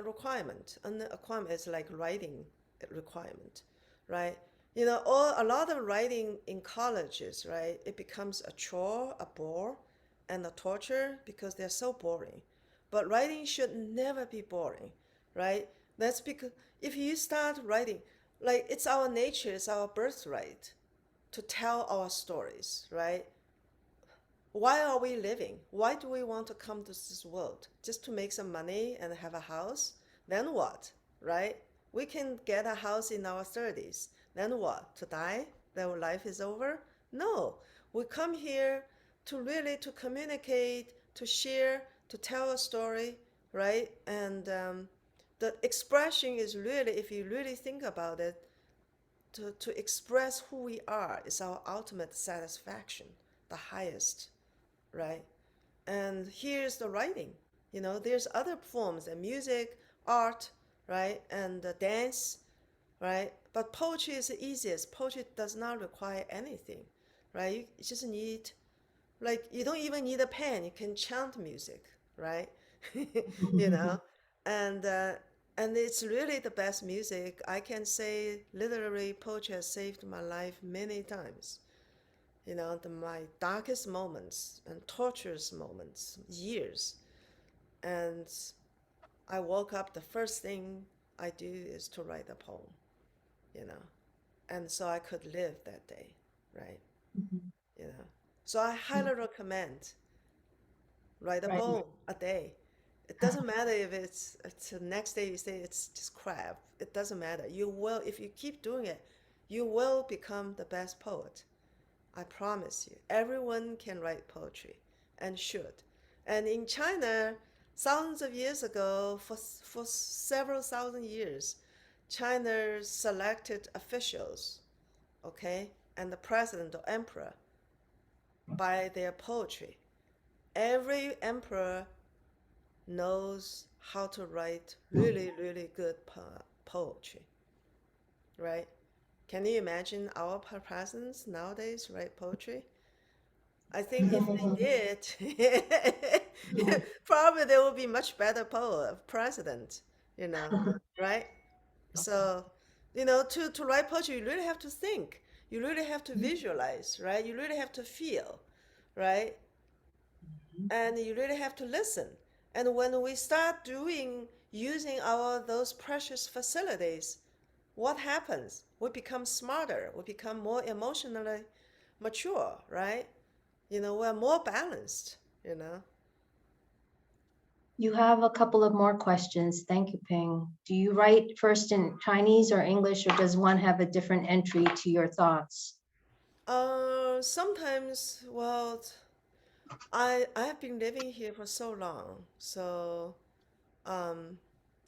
requirement. And a requirement is like writing requirement, right? A lot of writing in colleges, right? It becomes a chore, a bore, and a torture because they're so boring. But writing should never be boring, right? That's because if you start writing, like it's our nature, it's our birthright to tell our stories, right? Why are we living? Why do we want to come to this world? Just to make some money and have a house? Then what, right? We can get a house in our 30s. Then what? To die? That life is over? No. We come here to really to communicate, to share, to tell a story, right? And the expression is really, if you really think about it, to express who we are is our ultimate satisfaction, the highest, right? And here's the writing. There's other forms, and music, art, right, and dance, right? But poetry is the easiest. Poetry does not require anything, right? You just need, like, you don't even need a pen. You can chant music, right? you know, and uh, and it's really the best music. I can say literary poetry has saved my life many times. My darkest moments and torturous moments, years. And I woke up, the first thing I do is to write a poem, you know. And so I could live that day, right? Mhm. You know. So I highly recommend write a Right. poem a day. It doesn't matter if it's the next day you say it's just crap. It doesn't matter. You will, if you keep doing it, you will become the best poet. I promise you. Everyone can write poetry and should. And in China, thousands of years ago, for several thousand years, China selected officials, okay, and the president or emperor by their poetry. Every emperor knows how to write really, really good poetry, right? Can you imagine our presidents nowadays write poetry? I think if they did, probably there would be much better president, right? So, to write poetry, you really have to think. You really have to visualize, right? You really have to feel, right? And you really have to listen. And when we start using those precious facilities, what happens? We become smarter. We become more emotionally mature, right? We're more balanced, you know. You have a couple of more questions. Thank you, Ping. Do you write first in Chinese or English, or does one have a different entry to your thoughts? Sometimes, well, I have been living here for so long, so um,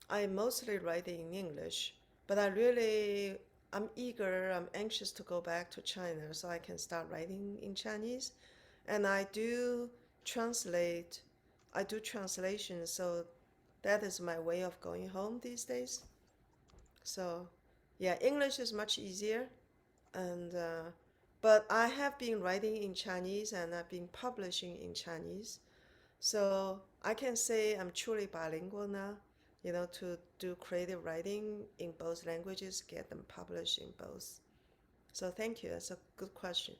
I mostly write in English, but I'm eager, I'm anxious to go back to China so I can start writing in Chinese. And translate, I do translation, so that is my way of going home these days. So, yeah, English is much easier, and but I have been writing in Chinese and I've been publishing in Chinese. So I can say I'm truly bilingual now, to do creative writing in both languages, get them published in both. So thank you. That's a good question.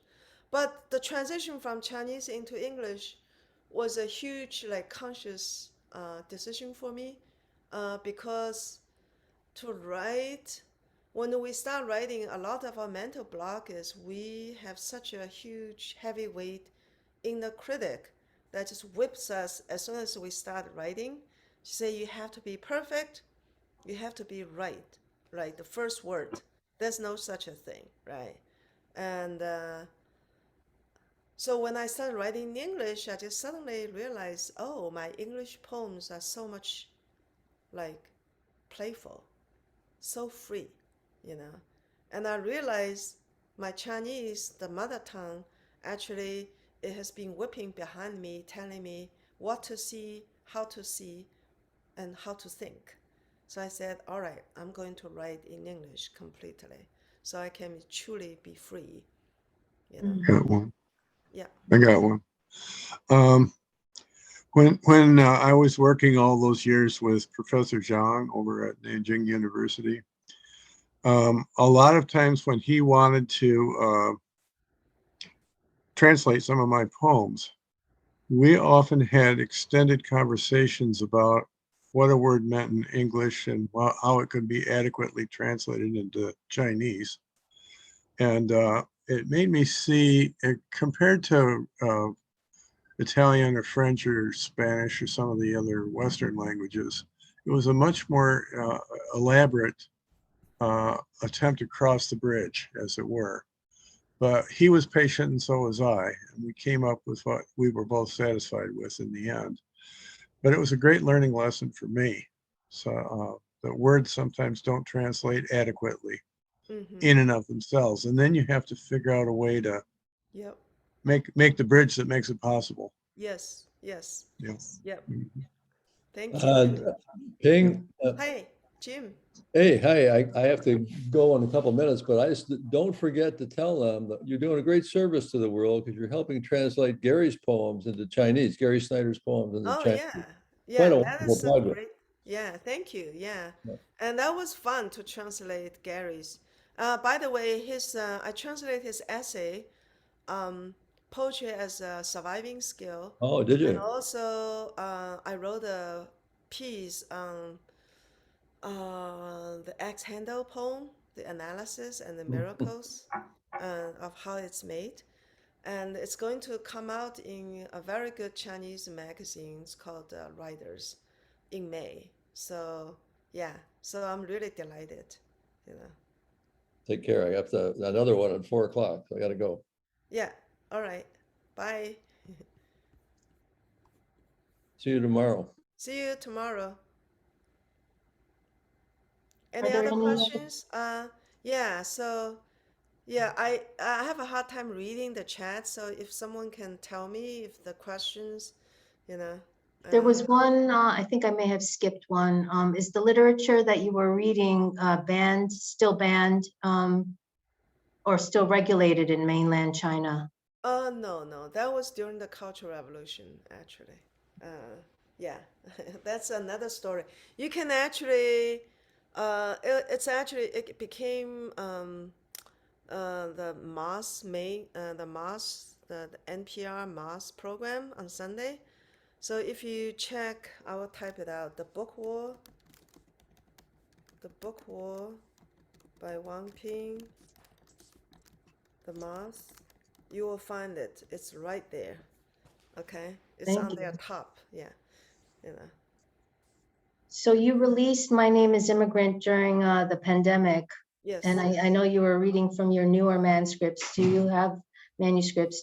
But the transition from Chinese into English was a huge, like, conscious decision for me, because to write, when we start writing, a lot of our mental block is we have such a huge, heavy weight in the critic that just whips us as soon as we start writing. She say you have to be perfect, you have to be right, right? The first word. There's no such a thing, right? And so when I started writing in English, I just suddenly realized, oh, my English poems are so much like playful, so free, you know. And I realized my Chinese, the mother tongue, actually it has been whipping behind me, telling me what to see, and how to think. So I said, all right, I'm going to write in English completely, so I can truly be free, you know. Mhm. Got one. Yeah. I got one. Um, when I was working all those years with Professor Zhang over at Nanjing University, a lot of times when he wanted to translate some of my poems, we often had extended conversations about what a word meant in English and how it could be adequately translated into Chinese. And it made me see, compared to Italian or French or Spanish or some of the other Western languages, it was a much more elaborate attempt to cross the bridge, as it were. But he was patient and so was I. And we came up with what we were both satisfied with in the end. But it was a great learning lesson for me. So the words sometimes don't translate adequately Mm-hmm. in and of themselves. And then you have to figure out a way to Yep. make the bridge that makes it possible. Yes. Yes. Yeah. Yep. Mhm. Thank you. Ping, Hi, Jim. hey, hi, I have to go in a couple minutes, but I just don't forget to tell them that you're doing a great service to the world because you're helping translate Gary's poems into Chinese, Gary Snyder's poems into Oh Chinese. yeah. Quite Yeah, a that wonderful is a project. great. Yeah, thank you. Yeah. Yeah. And that was fun to translate Gary's. By the way, his I translated his essay, um, Poetry as a Surviving Skill, Oh, did and you? also I wrote a piece on the Axe Handle poem, the analysis and the miracles of how it's made. And it's going to come out in a very good Chinese magazine. It's called Writers in May. So yeah, so I'm really delighted, you know. Take care. I have another one at 4 o'clock. So I gotta go. Yeah, all right. Bye. See you tomorrow. See you tomorrow. Are Any there other any? questions? Yeah, so yeah, I have a hard time reading the chat, so if someone can tell me if the questions, you know, There was uh, one, I think I may have skipped one. Is the literature that you were reading still banned, or still regulated in mainland China? no, no, that was during the Cultural Revolution, actually. Yeah, that's another story. You can actually, it became the the NPR Mass program on Sunday. So if you check, I will type it out, The Book War by Wang Ping, The Mass, you will find it. It's right there. Okay, it's Thank on you. their top. Yeah, you know. So you released My Name is Immigrant during the pandemic, Yes. and I know you were reading from your newer manuscripts. Do you have manuscripts?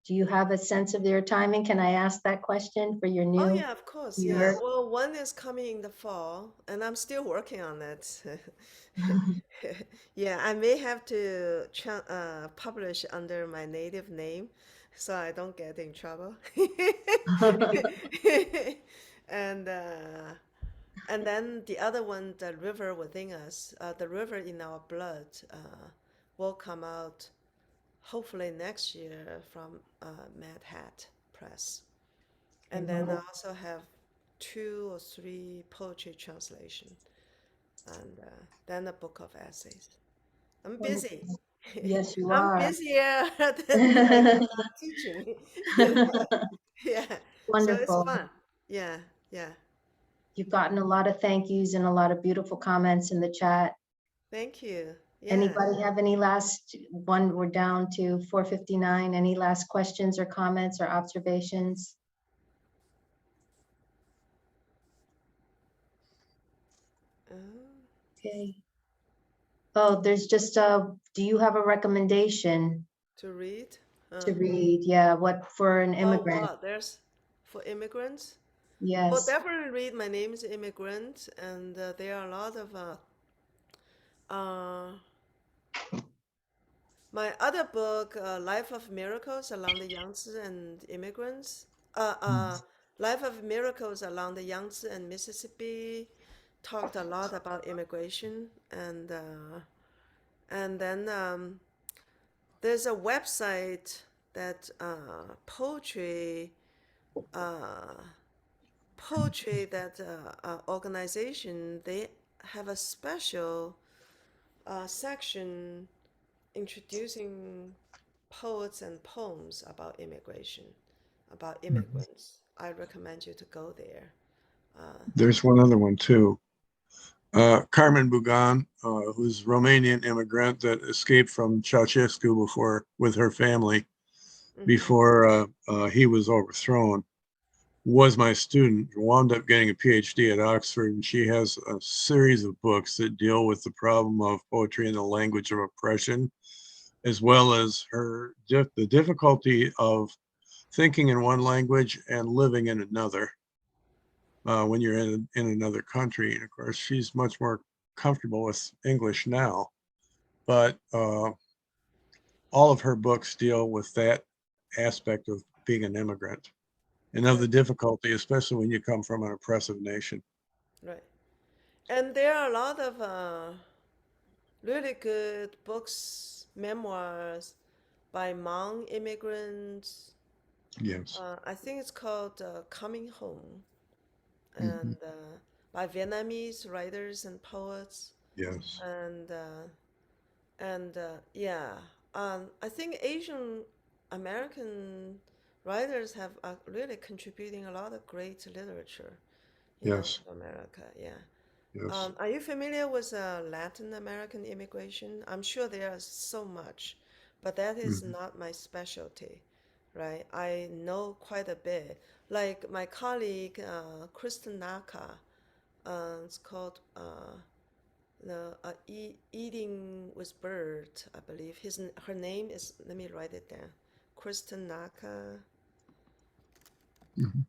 Do you have a sense of their timing? Can I ask that question for your Oh new yeah, of course. Yeah. year? Well, one is coming in the fall, and I'm still working on it. Yeah, I may have to publish under my native name, so I don't get in trouble. And and then the other one, The River Within Us, The River in Our Blood, will come out hopefully next year from Mad Hat Press. And then I also have 2 or 3 poetry translation, and then a book of essays. I'm busy. Wonderful. Yes, you I'm are. busier than like teaching. You know? Yeah. So it's Wonderful. fun. Yeah. Yeah. You've gotten a lot of thank yous and a lot of beautiful comments in the chat. Thank you. Yeah. Anybody have any last one? We're down to 4:59. Any last questions or comments or observations? Oh, Okay. Oh, there's just do you have a recommendation to read? to read? Yeah, what for an Oh, immigrant? wow. There's for immigrants. Well, Yes. definitely read My Name is Immigrant, and there are a lot of uh, my other book, Life of Miracles Along the Yangtze and Immigrants, Life of Miracles Along the Yangtze and Mississippi, talked a lot about immigration, and then there's a website that poetry that organization, they have a special section introducing poets and poems about immigration, about immigrants. I recommend you to go there. There's one other one too. Carmen Bugan, who's a Romanian immigrant that escaped from Ceausescu with her family Mhm. before he was overthrown. was my student, wound up getting a PhD at Oxford, and she has a series of books that deal with the problem of poetry in the language of oppression, as well as the difficulty of thinking in one language and living in another when you're in another country. And of course, she's much more comfortable with English now, but all of her books deal with that aspect of being an immigrant and of the difficulty, especially when you come from an oppressive nation. Right. And there are a lot of really good books, memoirs by Hmong immigrants. Yes. I think it's called Coming Home, Mhm. and by Vietnamese writers and poets. Yes. And yeah, I think Asian American writers have really contributing a lot of great literature, Yes. to America. Yeah. Yes. Are you familiar with Latin American immigration? I'm sure there is so much, but that is Mhm. not my specialty, right? I know quite a bit. Like my colleague, Kristen Naka, it's called Eating with Bird, I believe. Her name is, let me write it down, Kristen Naka. Mhm.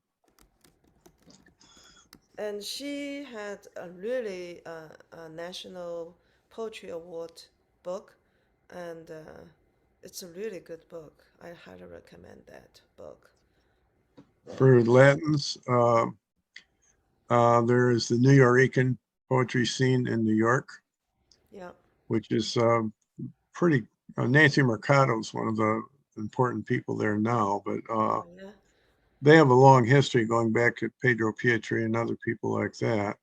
And she had a really a National Poetry Award book, and it's a really good book. I highly recommend that book. For Latins, there is the New Yorican poetry scene in New York, Yeah, which is pretty. Nancy Mercado is one of the important people there now, but yeah, they have a long history going back to Pedro Pietri and other people like that,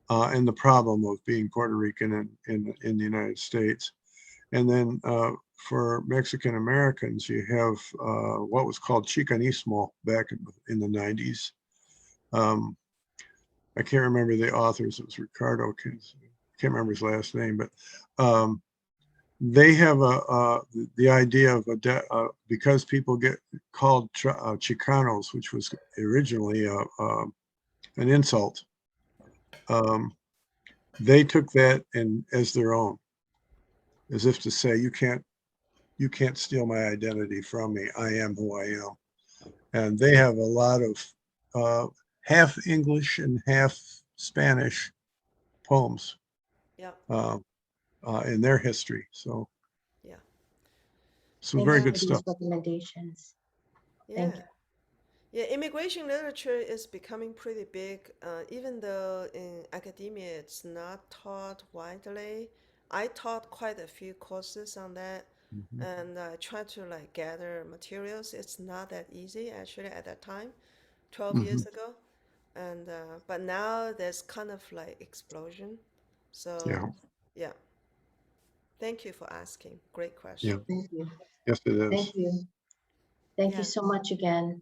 and the problem of being Puerto Rican in the United States. And then for Mexican Americans, you have what was called Chicanismo back in the 90s. Um, I can't remember the authors. It was Ricardo. Can't remember his last name, but they have the idea of because people get called Chicanos, which was originally an insult. Um, they took that and as their own, as if to say, you can't steal my identity from me. I am who I am. And they have a lot of half English and half Spanish poems yeah, uh, in their history. So yeah, some Thank very you good for stuff. these recommendations. Thank yeah. you. Yeah, immigration literature is becoming pretty big, even though in academia it's not taught widely. I taught quite a few courses on that, Mhm. and I try to like gather materials. It's not that easy actually at that time, 12 years Mhm. ago, and but now there's kind of like explosion. So Yeah, yeah, thank you for asking. Great yeah, question. Thank you. yes, it Thank is. you. Thank you Yeah. so much again.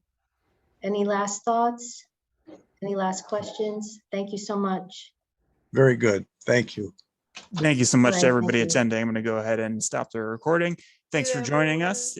Any last thoughts? Any last questions? Thank you so much. Very good. Thank you. Thank you so All much to right, thank everybody you. attending. I'm going to go ahead and stop the recording. See Thanks you for joining everyone. us.